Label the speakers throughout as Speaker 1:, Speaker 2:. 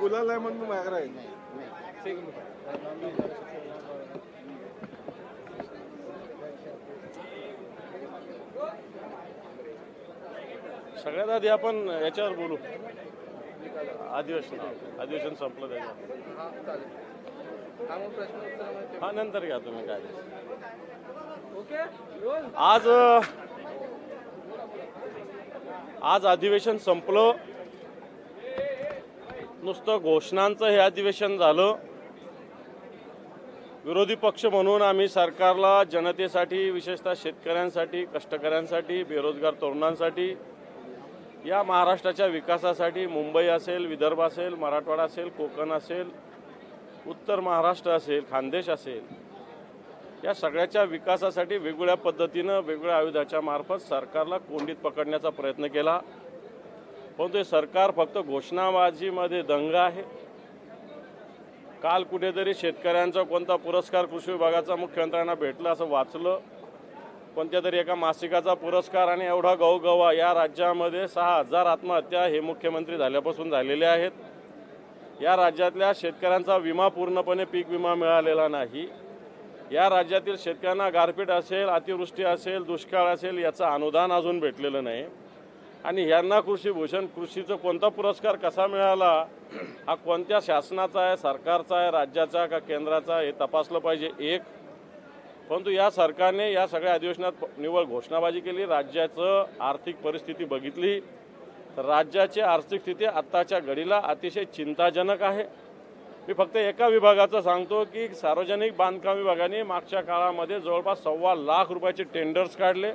Speaker 1: गुलाल आहे म्हणून माग राहील.
Speaker 2: सगळ्यात आधी आपण याच्यावर बोलू. अधिवेशन संपलं त्याच्यावर. हा नंतर घ्या तुम्ही काय. आज अधिवेशन संपलं. नुसतं घोषणांचं हे अधिवेशन झालं. विरोधी पक्ष म्हणून आम्ही सरकारला जनतेसाठी, विशेषतः शेतकऱ्यांसाठी, कष्टकऱ्यांसाठी, बेरोजगार तरुणांसाठी, या महाराष्ट्राच्या विकासासाठी मुंबई असेल, विदर्भ असेल, मराठवाडा असेल, कोकण असेल, उत्तर महाराष्ट्र असेल, खानदेश असेल, या सगळ्याच्या विकासासाठी वेगवेगळ्या पद्धतीनं वेगवेगळ्या आयुधाच्या मार्फत सरकारला कोंडीत पकडण्याचा प्रयत्न केला. परंतु हे सरकार फक्त घोषणाबाजीमध्ये दंग आहे. काल कुठेतरी शेतकऱ्यांचा कोणता पुरस्कार कृषी विभागाचा मुख्यमंत्र्यांना भेटला असं वाचलं. कोणत्या तरी एका मासिकाचा पुरस्कार, आणि एवढा गवगवा. या राज्यामध्ये 6,000 आत्महत्या हे मुख्यमंत्री झाल्यापासून झालेल्या आहेत. या राज्यातल्या शेतकऱ्यांचा विमा पूर्णपणे पीक विमा मिळालेला नाही. या राज्यातील शेतकऱ्यांना गारपीट असेल, अतिवृष्टी असेल, दुष्काळ असेल, याचं अनुदान अजून भेटलेलं नाही. आणि यांना कृषीभूषण, कृषीचा कोणता पुरस्कार कसा मिळाला, हा कोणत्या शासनाचा आहे, सरकारचा आहे, राज्याचा का केंद्राचा, हे तपासलं पाहिजे. एक. परंतु या सरकारने या सगळ्या अधिवेशनात निव्वळ घोषणाबाजी केली. राज्याचं आर्थिक परिस्थिती बघितली तर राज्याची आर्थिक स्थिती आत्ताच्या घडीला अतिशय चिंताजनक आहे. मी फक्त एका विभागाचं सांगतो की सार्वजनिक बांधकाम विभागाने मागच्या काळामध्ये जवळपास 1.25 लाख रुपयाचे टेंडर्स काढले.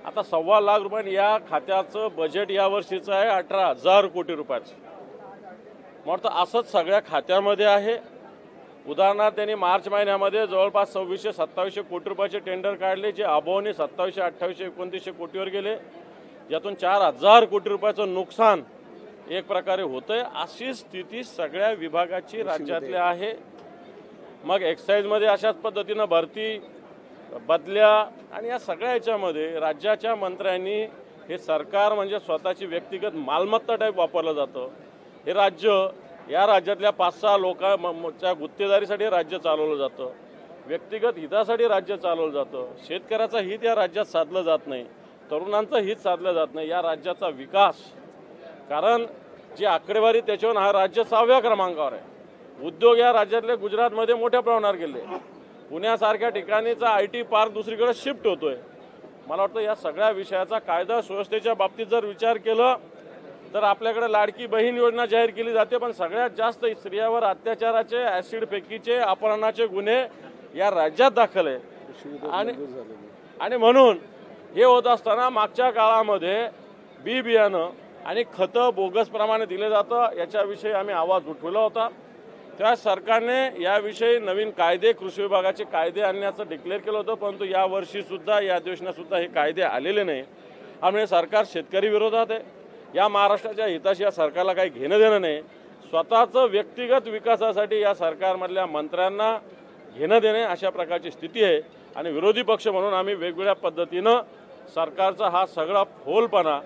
Speaker 2: आता 1.25 लाख रुपये या खात्याचं बजेट या वर्षीचं आहे 18,000 कोटी रुपयाचं. मग असंच सगळ्या खात्यामध्ये आहे. उदाहरणार्थ त्यांनी मार्च महिन्यामध्ये जवळपास 2600-2700 कोटी रुपयाचे टेंडर काढले, जे अभावने 2700-2800-2900 कोटीवर गेले. यातून 4,000 कोटी रुपयाचं नुकसान एक प्रकारे होतंय. अशी स्थिती सगळ्या विभागाची राज्यातल्या आहे. मग एक्साईजमध्ये अशाच पद्धतीनं भरती, बदल्या, आणि या सगळ्या याच्यामध्ये राज्याच्या मंत्र्यांनी हे सरकार म्हणजे स्वतःची व्यक्तिगत मालमत्ता टाईप वापरलं जातं. हे राज्य, या राज्यातल्या 5-6 लोकांच्या गुत्तेदारीसाठी राज्य चालवलं जातं. व्यक्तिगत हितासाठी राज्य चालवलं जातं. शेतकऱ्याचं हित या राज्यात साधलं जात नाही. तरुणांचं हित साधलं जात नाही. या राज्याचा विकास, कारण जी आकडेवारी त्याच्यावर हा राज्य 6व्या क्रमांकावर आहे. उद्योग या राज्यातले गुजरातमध्ये मोठ्या प्रमाणावर गेले. पुण्यासारख्या ठिकाणीचा IT पार्क दुसरीकडे शिफ्ट होतोय. मला वाटतं या सगळ्या विषयाचा कायदा सुव्यवस्थेच्या बाबतीत जर विचार केला तर आपल्याकडे लाडकी बहीण योजना जाहीर केली जाते, पण सगळ्यात जास्त स्त्रियावर अत्याचाराचे, ॲसिड फेकीचे, अपहरणाचे गुन्हे या राज्यात दाखल आहे. आणि म्हणून हे होत असताना मागच्या काळामध्ये बी बियाणं आणि खतं बोगस प्रमाणे दिले जातं, याच्याविषयी आम्ही आवाज उठवला होता. त्या सरकारने याविषयी नवीन कायदे, कृषी विभागाचे कायदे आणण्याचं डिक्लेअर केलं होतं. परंतु यावर्षीसुद्धा, या अधिवेशनातसुद्धा हे कायदे आलेले नाही. त्यामुळे सरकार शेतकरी विरोधात आहे. या महाराष्ट्राच्या हिताशी या सरकारला काही घेणं देणं नाही. स्वतःचं व्यक्तिगत विकासासाठी या सरकारमधल्या मंत्र्यांना घेणं देणे, अशा प्रकारची स्थिती आहे. आणि विरोधी पक्ष म्हणून आम्ही वेगवेगळ्या पद्धतीनं सरकारचा हा सगळा फोलपणा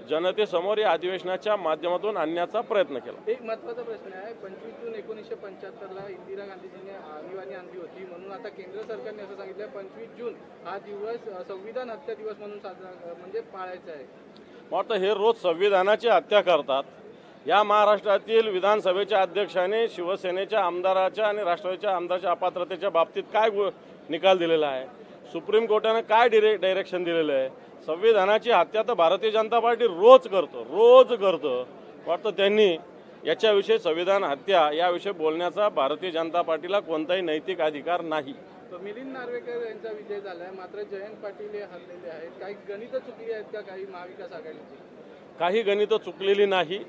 Speaker 2: जनतेसमोर या अधिवेशनाच्या माध्यमातून आणण्याचा प्रयत्न केला.
Speaker 3: एक महत्त्वाचा प्रश्न आहे. 25 जून 1975ला इंदिरा गांधीजींनी आणीबाणी आणली होती, म्हणून आता केंद्र सरकारने असं सांगितलं 25 जून हा दिवस संविधान हत्या दिवस म्हणून साजरा म्हणजे पाळायचा आहे.
Speaker 2: वाटतं हे रोज संविधानाची हत्या करतात. या महाराष्ट्रातील विधानसभेच्या अध्यक्षाने शिवसेनेच्या आमदाराच्या आणि राष्ट्रवादीच्या आमदाराच्या अपात्रतेच्या बाबतीत काय निकाल दिलेला आहे? सुप्रीम कोर्टाने काय डायरेक्शन दिलेलं आहे? संविधानाची हत्या तर भारतीय जनता पार्टी रोज करतं. वाटतं त्यांनी याच्याविषयी, संविधान हत्या याविषयी बोलण्याचा भारतीय जनता पार्टीला कोणताही नैतिक अधिकार नाही.
Speaker 3: मिलिंद नार्वेकर यांचा विजय झालाय, मात्र जयंत पाटील हे हरलेले आहेत. काही गणितं चुकली आहेत का काही महाविकास आघाडीची?
Speaker 2: काही गणितं चुकलेली नाही.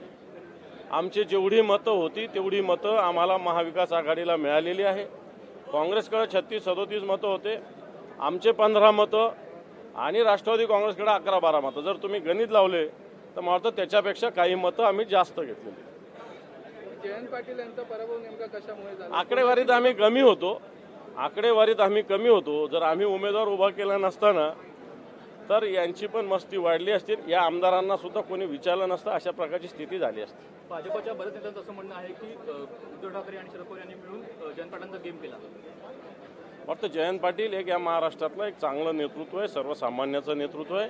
Speaker 2: आमची जेवढी मतं होती तेवढी मतं आम्हाला महाविकास आघाडीला मिळालेली आहे. काँग्रेसकडे 36-37 मतं होते, आमचे 15 मतं, आणि राष्ट्रवादी काँग्रेसकडे 11-12 मतं. जर तुम्ही गणित लावले तर मला वाटतं त्याच्यापेक्षा काही मतं आम्ही जास्त घेतलेली.
Speaker 3: जयंत पाटील यांचा पराभव नेमका कशामुळे झाला?
Speaker 2: आकडेवारीत आम्ही कमी होतो. जर आम्ही उमेदवार उभा केला नसताना तर यांची पण मस्ती वाढली असतील, या आमदारांना सुद्धा कोणी विचारलं नसतं, अशा प्रकारची स्थिती झाली असती.
Speaker 4: भाजपच्या बऱ्याच नेत्यांचं असं म्हणणं आहे की उद्धव ठाकरे आणि शरद पवार यांनी मिळून जयंत पाटलांचा गेम केला.
Speaker 2: वाटतं जयंत पाटील एक या महाराष्ट्रातलं एक चांगलं नेतृत्व आहे, सर्वसामान्याचं नेतृत्व आहे.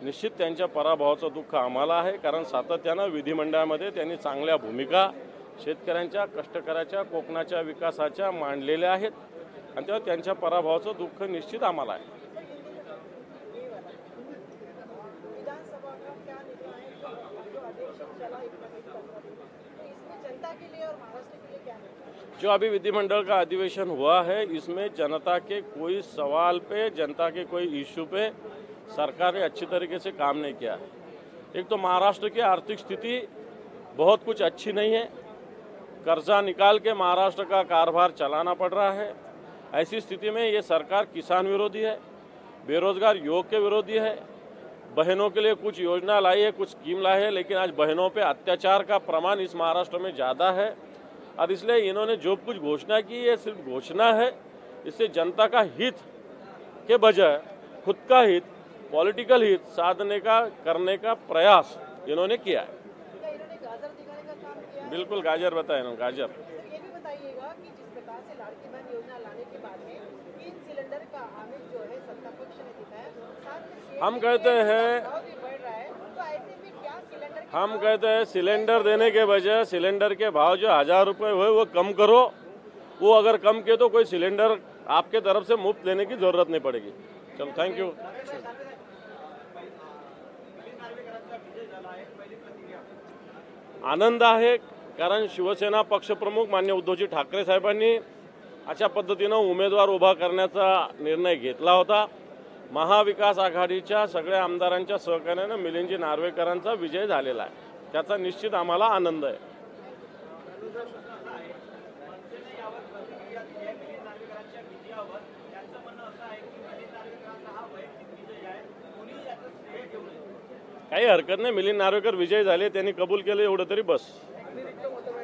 Speaker 2: निश्चित त्यांच्या पराभवाचं दुःख आम्हाला आहे, कारण सातत्यानं विधिमंडळामध्ये त्यांनी चांगल्या भूमिका शेतकऱ्यांच्या, कष्टकऱ्याच्या, कोकणाच्या विकासाच्या मांडलेल्या आहेत आणि तेव्हा त्यांच्या पराभवाचं दुःख निश्चित आम्हाला आहे.
Speaker 5: विधानसभा का क्या निर्णय है जो अधिवेशन चला 21 तक, तो इसमें जनता के लिए और महाराष्ट्र के लिए क्या है?
Speaker 2: जो अभी विधिमंडल का अधिवेशन हुआ है, इसमें जनता के कोई सवाल पे, जनता के कोई इश्यू पे सरकार ने अच्छी तरीके से काम नहीं किया है। एक तो महाराष्ट्र की आर्थिक स्थिति बहुत कुछ अच्छी नहीं है, कर्जा निकाल के महाराष्ट्र का कारोबार चलाना पड़ रहा है। ऐसी स्थिति में ये सरकार किसान विरोधी है, बेरोजगार युवक के विरोधी है। बहनों के लिए कुछ योजना लाई है, कुछ स्कीम लाई है, लेकिन आज बहनों पे अत्याचार का प्रमाण इस महाराष्ट्र में ज़्यादा है और इसलिए इन्होंने जो कुछ घोषणा की है सिर्फ घोषणा है। इससे जनता का हित के बजाय खुद का हित, पॉलिटिकल हित साधने का करने का प्रयास इन्होंने किया है।
Speaker 5: क्या इन्होंने गाजर दिखाने का काम किया है?
Speaker 2: बिल्कुल गाजर बताए ना, गाजर।
Speaker 5: सर ये भी बताइएगा कि जिस प्रकार से लाड़की बहन योजना लाने के बाद में 3 सिलेंडर का आमिर जो है सत्ता पक्ष ने दिखाया, साथ में
Speaker 2: हम कहते हैं
Speaker 5: भाव भी बढ़ रहा है, तो ऐसे में क्या सिलेंडर के
Speaker 2: हम कहते हैं सिलेंडर देने के बजाय सिलेंडर के भाव जो 1000 रुपये हुए वो कम करो। वो अगर कम किए तो कोई सिलेंडर आपके तरफ से मुफ्त लेने की जरूरत नहीं पड़ेगी। चलो, थैंक यू। आनंद आहे, कारण शिवसेना पक्षप्रमुख मान्य उद्धवजी ठाकरे साहेबांनी अशा पद्धतीनं उमेदवार उभा करण्याचा निर्णय घेतला होता। महाविकास आघाडीच्या सगळ्या आमदारांच्या सहकार्यानं मिलिंदजी नार्वेकरांचा विजय झालेला आहे, त्याचा निश्चित आम्हाला आनंद आहे। काही हरकत नाही, मिलिंद नार्वेकर विजय झाले, त्यांनी कबूल केलं, एवढं तरी बस।